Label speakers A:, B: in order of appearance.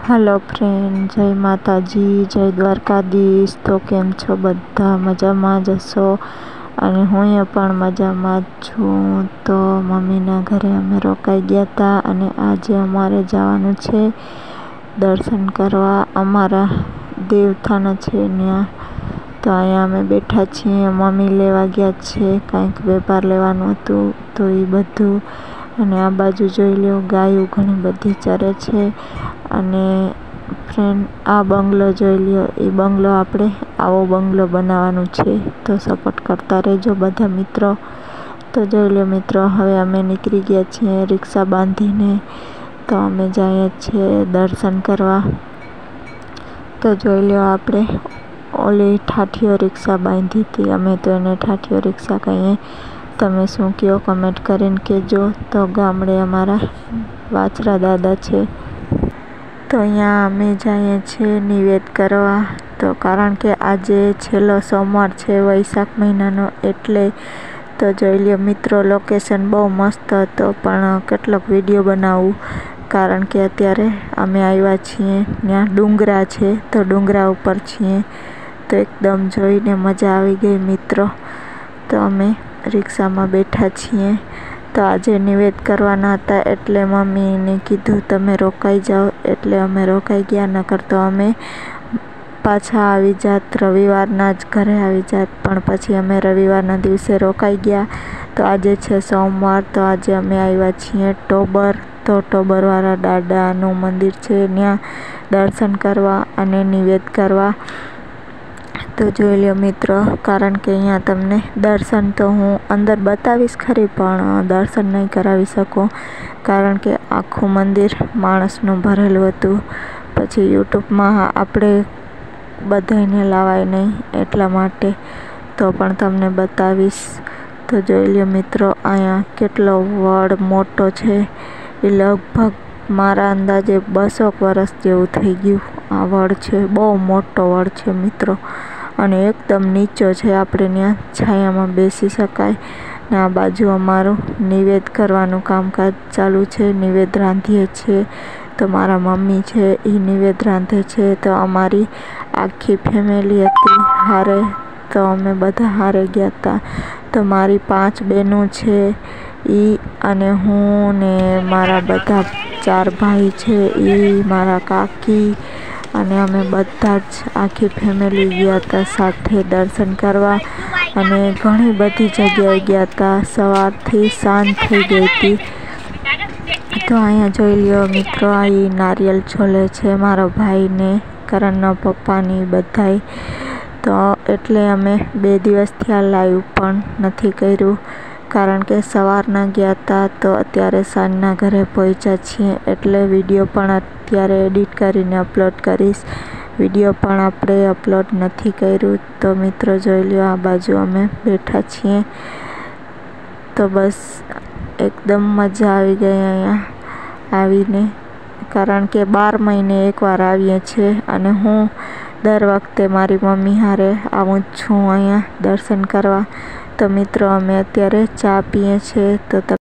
A: Hello friend, जय माताजी, जय द्वारकाधीश। तो केम छो बधा? मजामां ज हशो अने हुंय पण मजामां ज छुं। तो मम्मीना घरे अमे रोकाई गया था अने आजे अमारे जवानुं छे दर्शन करवा। अमारा देवथान छे न्या। तो अहींया अमे बैठा छीए। मम्मी लेवा गया छे, कांईक वेपार लेवानुं हतुं तो ई बधुं। अने आ बाजू जोई लो, गायो घणी बधी चरे छे। अने फ्रेंड, आ बंगलो जोई लो, ई बंगलो आपणे आवो बंगलो बनाववानो छे। तो सपोर्ट करता रहेजो बधा मित्रों। तो जोई लो मित्रों, हवे अमे निकળી गया छीए रिक्शा बांधीने। तो अमे जाईए छे दर्शन करवा। तो जोई लो, आपणे ओली ठाठियो रिक्शा बांधी थी, अमे तो एने ठाठियो रिक्शा कहीए। तमे शुं कहो कमेंट करीने कहेजो। तो गामडे अमारा वाछरा दादा छे। तो अहींया अमे जाईए छे निवेद करवा। तो कारण के आजे छेल्लो सोमवार छे वैशाख महीनानो, एटले तो जोई लो मित्रों, लोकेशन बहु मस्त हतो पण केटलोक विडियो बनावुं कारण के अत्यारे अमे आव्या छीए न्या डुंगरा छे। तो डुंगरा उपर छीए तो एकदम जोईने मजा आवी गई मित्रों। तो अमे रिक्शामां बैठा छीए। तो आजे निवेद करवाना हता एटले मम्मीने कीधुं तमे रोकाई जाओ, एटले अमे रोकाई गया। नकर तो अमे पाछा आवी जात, रविवारना ज घरे आवी जात, पण पछी अमे रविवारना दिवसे रोकाई गया। तो आजे छे सोमवार, तो आजे अमे आव्या छीए टोबर। तो टोबरवाळा दादानुं मंदिर छे, न्या दर्शन करवा अने निवेद करवा। तो जोई लो मित्रों, कारण के अहींया तमने दर्शन तो हूँ अंदर बतावीश खरी पण दर्शन नहीं करावी सकूं, कारण के आखुं मंदिर माणसनुं भरेलुं हतुं। पछी यूट्यूबमां आपणे बधायने लावाय नहीं, एटला माटे तो पण तमने बतावीश। तो जोई लो मित्रों, अहींया केटलो वड मोटो छे। ए लगभग मारा अंदाजे 200 वर्ष जेवुं थई गयुं आ वड छे। बहु मोटो वड छे मित्रों अने एकदम नीचो छे, आपणे न्या छायामां बेसी शकाय। ने आ बाजू अमारुं निवेद करवानुं कामकाज चालू छे, निवेद रांधीए छे। तो मारा मम्मी छे ई निवेद रांधे छे। तो अमारी आखी फેમિલી हती हारे, तो अमे बधा हारे गया था। तो मारी 5 बहनों छे ई अने हूँ ने मारा बधा 4 भाई छे ई, मारा काकी अने अमे बधा ज आखी फેમિલી गया था साथे दर्शन करवा। अने घणी बधी जग्याए गया था, सवारथी सांज थई गई थी। तो अहींया जोई लो मित्रों, आ नारियल छोले छे मारो भाई ने, करणना पप्पा ने बधाय। तो एटले अमे 2 दिवस थया लाइव पण नथी कर्युं, कारण के सवाરના गया था तो अत्यारे सांजना घरे पहोंच्या छीए, एटले विडियो पण अत्यारे एडिट करीने अपलोड करीश। विडियो पण आपणे अपलोड नथी कर्युं। तो मित्रों जोई लो, आ बाजू अमे बैठा छीए। तो बस एकदम मजा आवी गई अहींया आवीने, कारण के 12 महीने एक वार आवीए छे अने हूँ दर वखते मारी मम्मी हारे आवुं ज छुं अहींया दर्शन करवा। तो मित्रों अमे अत्यारे चा पीए छे। तो